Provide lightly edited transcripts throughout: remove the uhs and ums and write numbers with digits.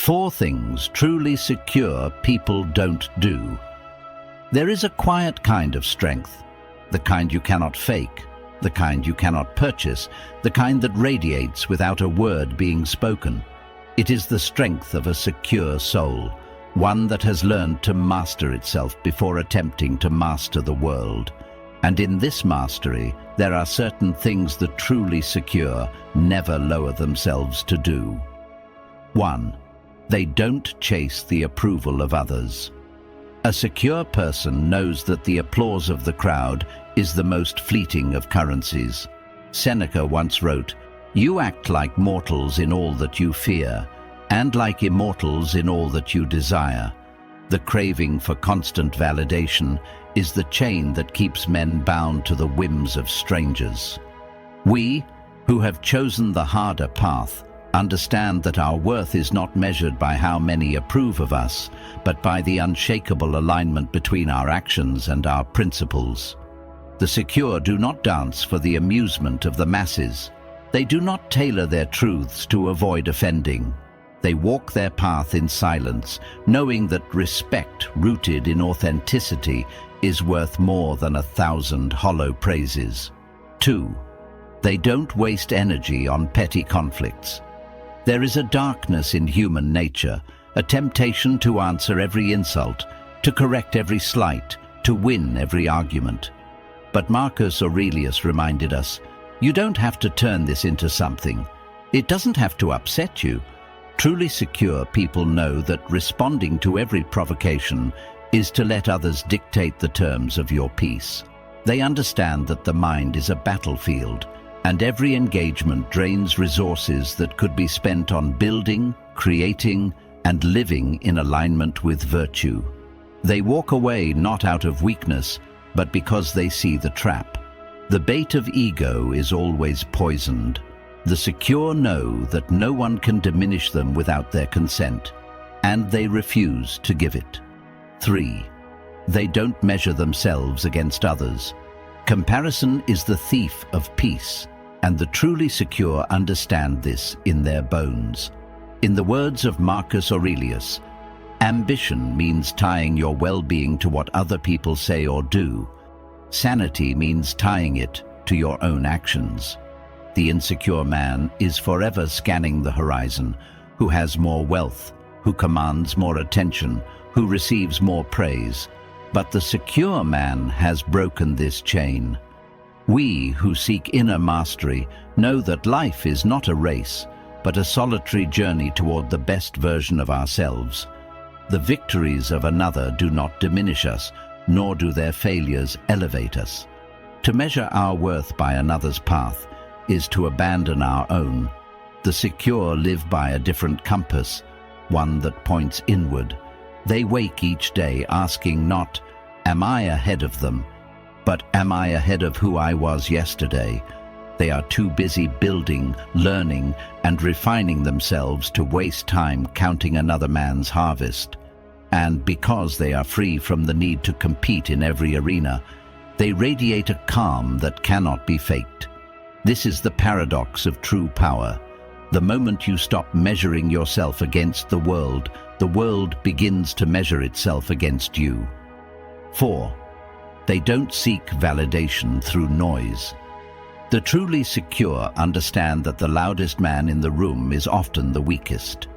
4 things truly secure people don't do. There is a quiet kind of strength, the kind you cannot fake, the kind you cannot purchase, the kind that radiates without a word being spoken. It is the strength of a secure soul, one that has learned to master itself before attempting to master the world. And in this mastery, there are certain things that truly secure never lower themselves to do. 1. They don't chase the approval of others. A secure person knows that the applause of the crowd is the most fleeting of currencies. Seneca once wrote, "You act like mortals in all that you fear, and like immortals in all that you desire." The craving for constant validation is the chain that keeps men bound to the whims of strangers. We, who have chosen the harder path, understand that our worth is not measured by how many approve of us, but by the unshakable alignment between our actions and our principles. The secure do not dance for the amusement of the masses. They do not tailor their truths to avoid offending. They walk their path in silence, knowing that respect rooted in authenticity is worth more than 1,000 hollow praises. 2. They don't waste energy on petty conflicts. There is a darkness in human nature, a temptation to answer every insult, to correct every slight, to win every argument. But Marcus Aurelius reminded us, you don't have to turn this into something. It doesn't have to upset you. Truly secure people know that responding to every provocation is to let others dictate the terms of your peace. They understand that the mind is a battlefield, and every engagement drains resources that could be spent on building, creating, and living in alignment with virtue. They walk away not out of weakness, but because they see the trap. The bait of ego is always poisoned. The secure know that no one can diminish them without their consent, and they refuse to give it. 3. They don't measure themselves against others. Comparison is the thief of peace, and the truly secure understand this in their bones. In the words of Marcus Aurelius, ambition means tying your well-being to what other people say or do. Sanity means tying it to your own actions. The insecure man is forever scanning the horizon, who has more wealth, who commands more attention, who receives more praise. But the secure man has broken this chain. We who seek inner mastery know that life is not a race, but a solitary journey toward the best version of ourselves. The victories of another do not diminish us, nor do their failures elevate us. To measure our worth by another's path is to abandon our own. The secure live by a different compass, one that points inward. They wake each day asking not, am I ahead of them, but am I ahead of who I was yesterday? They are too busy building, learning, and refining themselves to waste time counting another man's harvest. And because they are free from the need to compete in every arena, they radiate a calm that cannot be faked. This is the paradox of true power. The moment you stop measuring yourself against the world begins to measure itself against you. 4. They don't seek validation through noise. The truly secure understand that the loudest man in the room is often the weakest.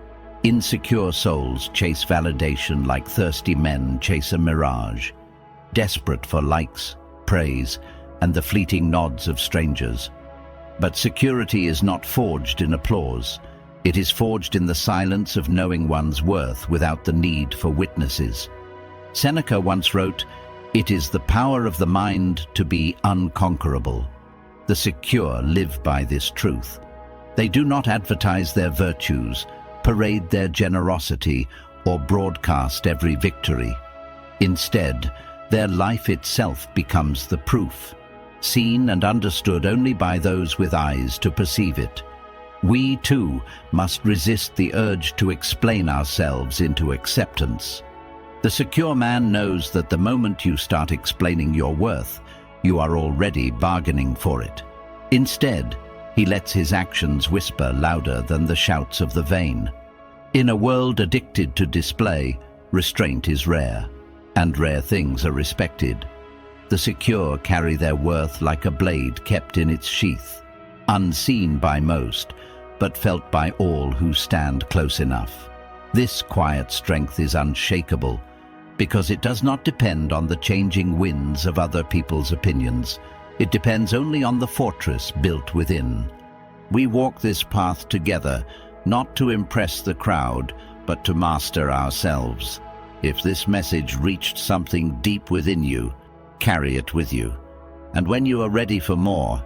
Insecure souls chase validation like thirsty men chase a mirage, desperate for likes, praise, and the fleeting nods of strangers. But security is not forged in applause. It is forged in the silence of knowing one's worth without the need for witnesses. Seneca once wrote, "It is the power of the mind to be unconquerable." The secure live by this truth. They do not advertise their virtues, parade their generosity, or broadcast every victory. Instead, their life itself becomes the proof, seen and understood only by those with eyes to perceive it. We, too, must resist the urge to explain ourselves into acceptance. The secure man knows that the moment you start explaining your worth, you are already bargaining for it. Instead, he lets his actions whisper louder than the shouts of the vain. In a world addicted to display, restraint is rare, and rare things are respected. The secure carry their worth like a blade kept in its sheath, unseen by most, but felt by all who stand close enough. This quiet strength is unshakable, because it does not depend on the changing winds of other people's opinions. It depends only on the fortress built within. We walk this path together, not to impress the crowd, but to master ourselves. If this message reached something deep within you, carry it with you. And when you are ready for more,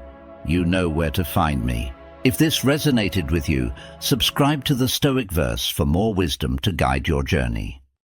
you know where to find me. If this resonated with you, subscribe to the Stoic Verse for more wisdom to guide your journey.